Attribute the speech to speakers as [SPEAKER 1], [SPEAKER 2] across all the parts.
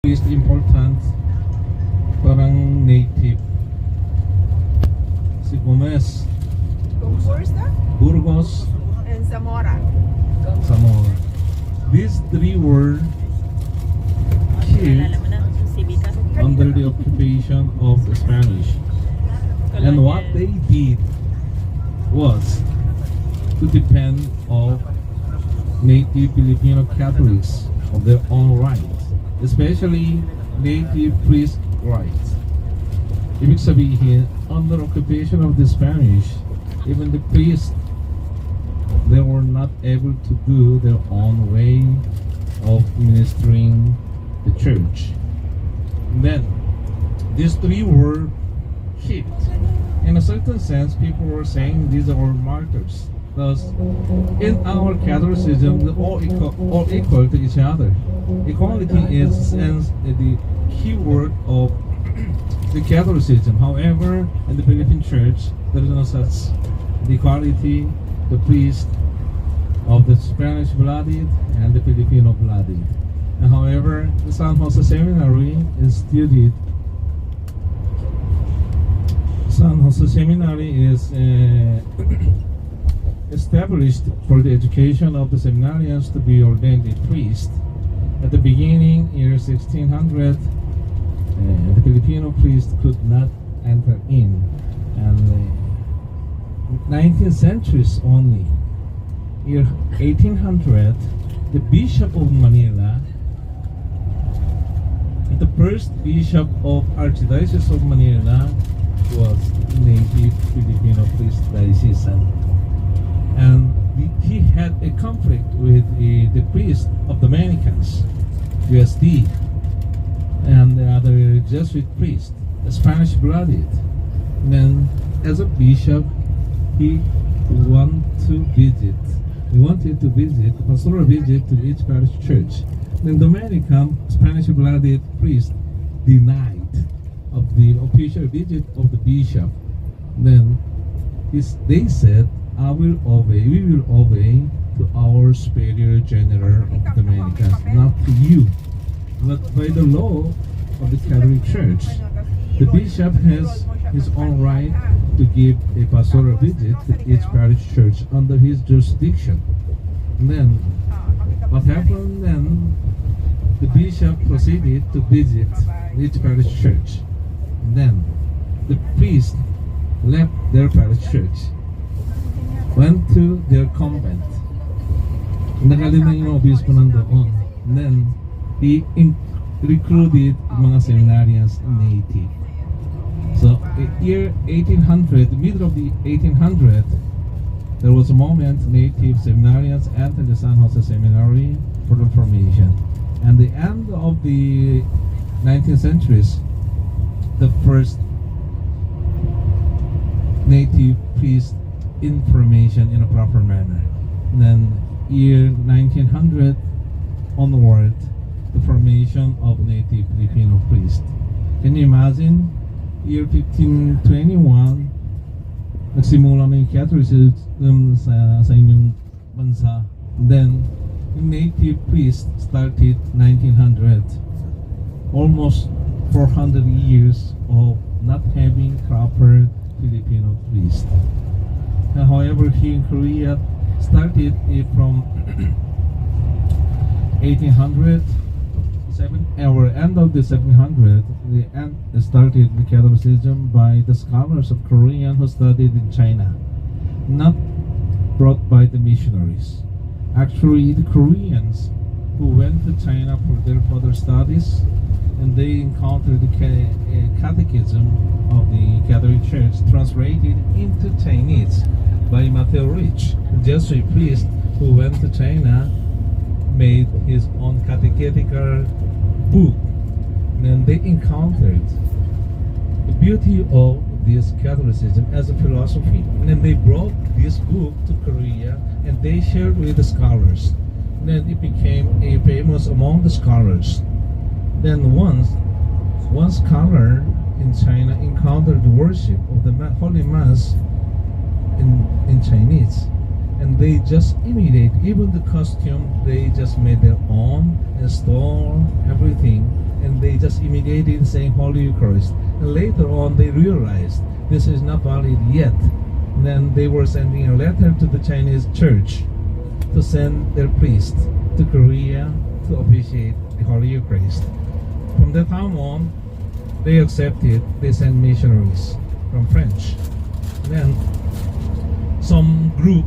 [SPEAKER 1] is important parang native. Si Gomez,
[SPEAKER 2] Bursa
[SPEAKER 1] Burgos,
[SPEAKER 2] and Zamora.
[SPEAKER 1] Zamora. These three were killed under the occupation of the Spanish. And what they did was to depend of native Filipino Catholics of their own rights, especially native priest rights. Ibig sabihin, under occupation of the Spanish, even the priests, they were not able to do their own way of ministering the church. And then, these three were hit. In a certain sense, people were saying these are martyrs. Thus, in our Catholicism, we're all equal to each other. Equality is the key word of the Catholicism. However, in the Philippine Church, there is no such equality. The priest of the Spanish blooded and the Filipino blooded. And however, the San Jose Seminary instituted. San Jose Seminary is established for the education of the seminarians to be ordained a priest. At the beginning, year 1600, the Filipino priest could not enter in, and 19th centuries only. Year 1800, the Bishop of Manila, the first Bishop of Archdiocese of Manila, was native Filipino priest diocesan, and he had a conflict with the priest of Dominicans, USD, and the other Jesuit priest, the Spanish blooded. And then, as a bishop, he wanted to visit a pastoral visit to each parish church. Then Dominican Spanish blooded priest denied of the official visit of the bishop. Then they said, we will obey to our superior general of Dominicans, not to you. But by the law of the Catholic Church, the bishop has his own right to give a pastoral visit to each parish church under his jurisdiction. And then, what happened then? The bishop proceeded to visit each parish church. And then, the priest left their parish church, went to their convent. Nakalimang yung obispo nandoon. And then, he recruited mga seminarians native. So, year 1800, the middle of the 1800, there was a moment native seminarians entered the San Jose Seminary for the formation. And the end of the 19th centuries, the first native priest information in a proper manner. And then year 1900 onward, the formation of native Filipino priest. Can you imagine? Year 1521, nagsimula na yung Catholicism sa inyong bansa. And then, yung native priest started 1900. Almost 400 years of not having proper Filipino priest. However, here in Korea, started from 1800, our end of the 1700, the started the Catholicism by the scholars of Korean who studied in China, not brought by the missionaries. Actually, the Koreans who went to China for their further studies, and they encountered the catechism of the Catholic Church translated into Chinese by Matthew Rich, the Jesuit priest who went to China, made his own catechetical book. And then they encountered the beauty of this Catholicism as a philosophy. And then they brought this book to Korea and they shared with the scholars. And then it became a famous among the scholars. Then one scholar in China encountered the worship of the Holy Mass in Chinese. And they just imitate, even the costume, they just made their own, install everything, and just imitated saying Holy Eucharist. And later on, they realized this is not valid yet. And then they were sending a letter to the Chinese church to send their priest to Korea to officiate the Holy Eucharist. From that time on, they accepted. They sent missionaries from French. Then some group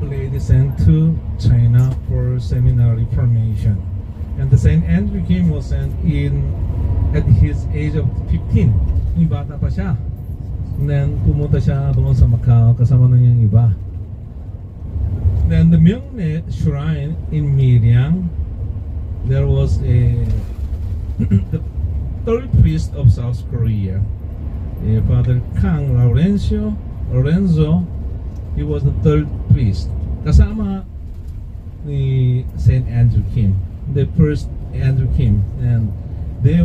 [SPEAKER 1] lady sent to China for seminary formation. And the Saint Andrew Kim was sent in at his age of 15. Yung bata pa siya. And then pumunta siya doon sa Macau kasama na niyang iba. Then the Myeongnae Shrine in Miryang, there was a the third priest of South Korea, Father Kang Lorenzo. He was the third priest. Kasama ni Saint Andrew Kim, the first Andrew Kim, and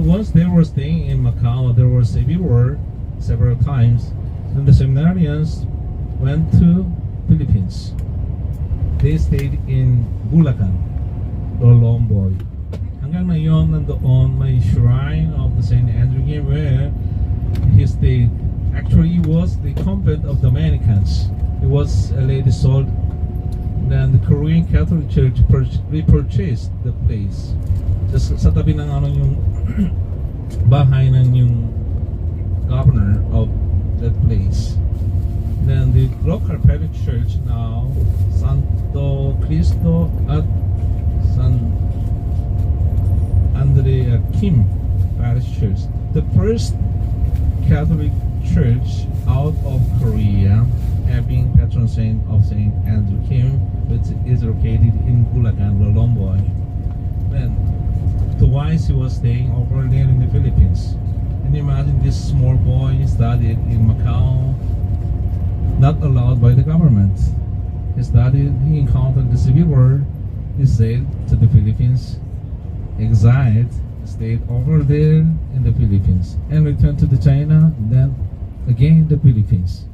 [SPEAKER 1] once they were staying in Macau, there was civil war several times, and the seminarians went to Philippines. They stayed in Bulacan, Lolomboy. Hanggang ngayon nandoon may shrine of the Saint Andrew Kim where he stayed. Actually, it was the convent of Dominicans. It was a lady sold. Then the Korean Catholic Church repurchased the place. Just sa tabi ng yung bahay ng yung governor of that place. Then the local parish church now, Santo Cristo at San Andrea Kim Parish Church, the first Catholic church out of Korea, having patron saint of Saint Andrew Kim, which is located in Bulacan, Lolomboy. Then twice he was staying over there in the Philippines. And imagine this small boy studied in Macau, not allowed by the government. He encountered the civil war, he sailed to the Philippines, exiled, stayed over there in the Philippines, and returned to the China, then again the Philippines.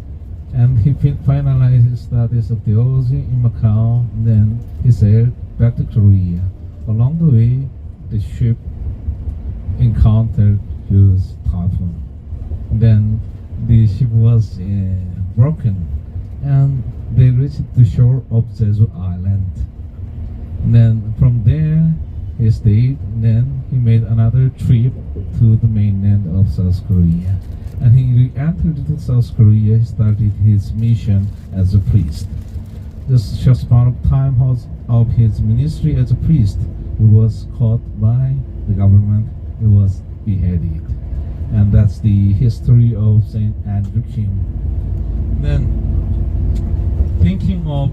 [SPEAKER 1] And he finalized his studies of theology in Macau, then he sailed back to Korea. Along the way, the ship encountered huge typhoon. Then the ship was broken, and they reached the shore of Jeju Island. And then from there, he stayed. Then he made another trip to the mainland of South Korea. And he re-entered to South Korea. He started his mission as a priest. Just short span of time of his ministry as a priest, he was caught by the government. He was beheaded. And that's the history of Saint Andrew Kim. Then, thinking of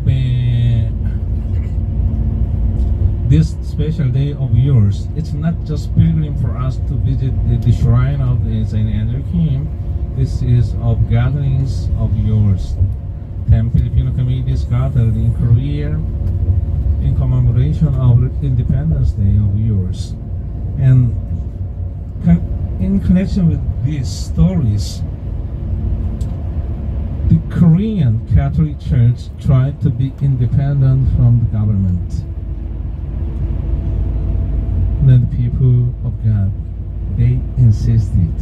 [SPEAKER 1] this special day of yours, it's not just pilgrim for us to visit the shrine of Saint Andrew Kim. This is of gatherings of yours. 10 Filipino communities gathered in Korea in commemoration of Independence Day of yours. And in connection with these stories, the Korean Catholic Church tried to be independent from the government. Then the people of God, they insisted.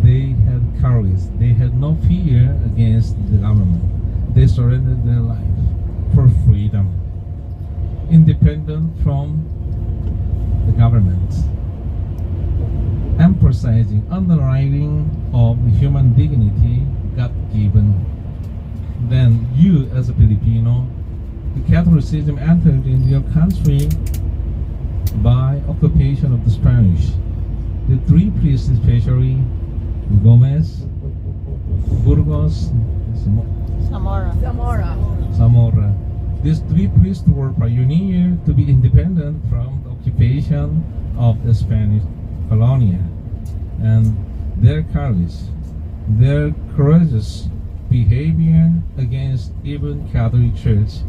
[SPEAKER 1] They had courage. They had no fear against the government. They surrendered their life for freedom, independent from the government, emphasizing underwriting of human dignity God-given. Then you, as a Filipino, the Catholicism entered into your country by occupation of the Spanish. The three priests, especially Gomez, Burgos, Zamora. These three priests were pioneers to be independent from the occupation of the Spanish colonia. And their courage, their courageous behavior against even Catholic Church,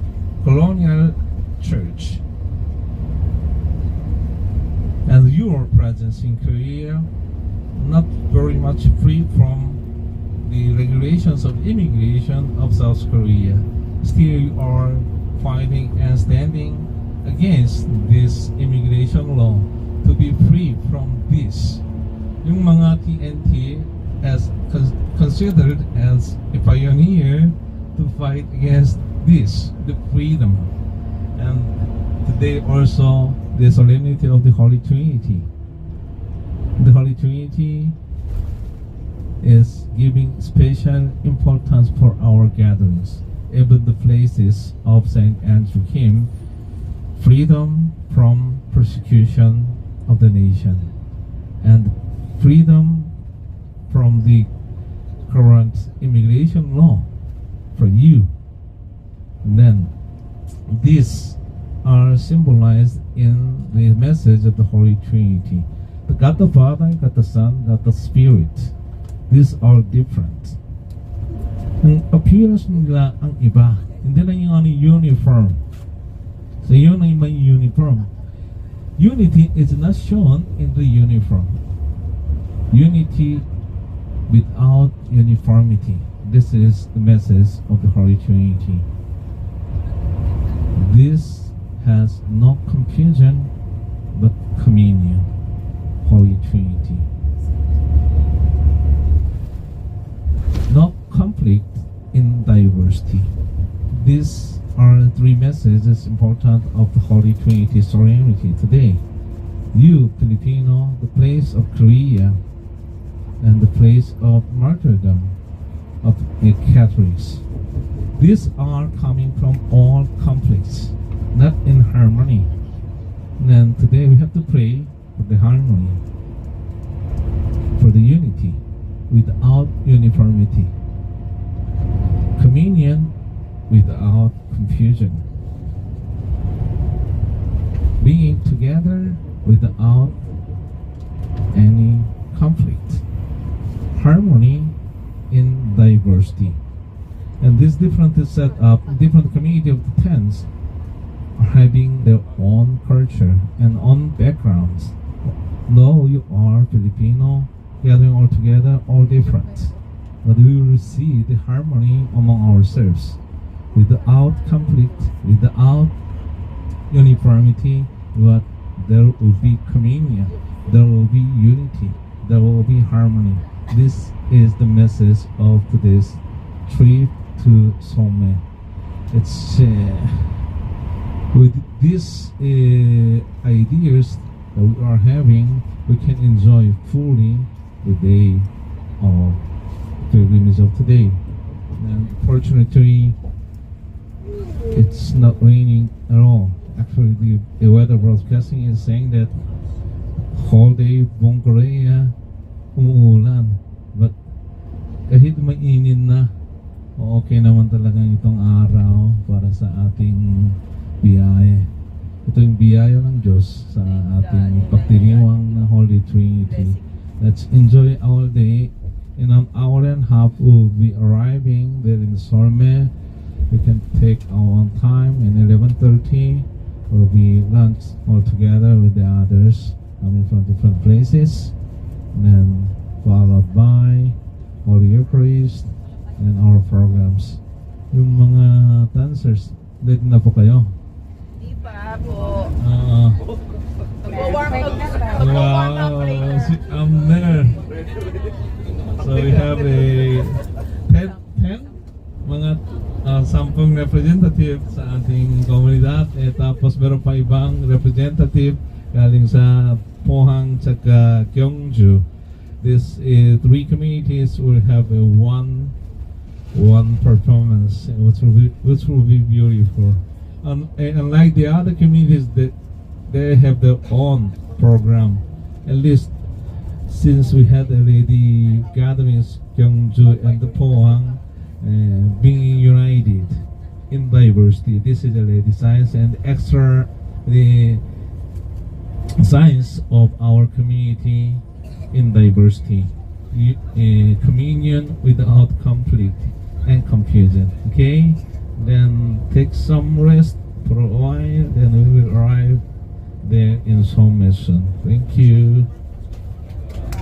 [SPEAKER 1] colonial church, and your presence in Korea, not very much free from the regulations of immigration of South Korea. Still you are fighting and standing against this immigration law. to be free from this. Yung mga TNT as considered as a pioneer to fight against this, the freedom. And today also the solemnity of the Holy Trinity. The Holy Trinity is giving special importance for our gatherings. Even the places of Saint Andrew Kim, freedom from persecution of the nation and freedom from the current immigration law for you. And then these are symbolized in the message of the Holy Trinity. The God the Father, God the Son, God the Spirit. These are different. Ang appearance nila ang iba. Hindi lang yung uniform. So yun ay may uniform. Unity is not shown in the uniform. Unity without uniformity. This is the message of the Holy Trinity. This has no confusion but communion. Holy Trinity. No conflict in diversity. These are three messages important of the Holy Trinity solemnity today. You, Filipino, the place of Korea, and the place of martyrdom of the Catholics. These are coming from all conflicts, not in harmony. And today we have to pray for the harmony, for the unity without uniformity, communion without confusion, being together without any conflict, harmony in diversity. And this different setup, different community of the tents are having their own culture and own backgrounds. Though you are Filipino, gathering all together, all different. But we will see the harmony among ourselves without conflict, without uniformity, but there will be communion, there will be unity, there will be harmony. This is the message of today's trip to Some. It's with these ideas that we are having, we can enjoy fully the day of pilgrimage of today. And fortunately, it's not raining at all. Actually, the weather broadcasting is saying that whole day buong Korea umuulan. But kahit mainit na, okay naman talaga itong araw para sa ating biyaya. Ito yung biyaya ng Diyos sa ating pagdiriwang na Holy Trinity. Let's enjoy our day. In an hour and a half, we'll be arriving there in Sorme. We can take our own time. In 11:30, we'll be lunch all together with the others coming from different places. And then followed by Holy Eucharist and our programs. Yung mga dancers, ready na po kayo?
[SPEAKER 2] Di pa po.
[SPEAKER 1] Wow,
[SPEAKER 2] Mag-warm up
[SPEAKER 1] I'm
[SPEAKER 2] later.
[SPEAKER 1] there. So we have a 10 mga 10 representative sa ating komunidad. Tapos meron pa ibang representative galing sa Pohang tsaka Gyeongju. These 3 communities will have a one performance which will be beautiful. Unlike the other communities, that they have their own program. At least since we had already gatherings, Gyeongju and the Pohang being united in diversity. This is already science and extra the science of our community in diversity. Communion without conflict and confusion. Okay? Then take some rest for a while, then we will arrive there in some mission. Thank you.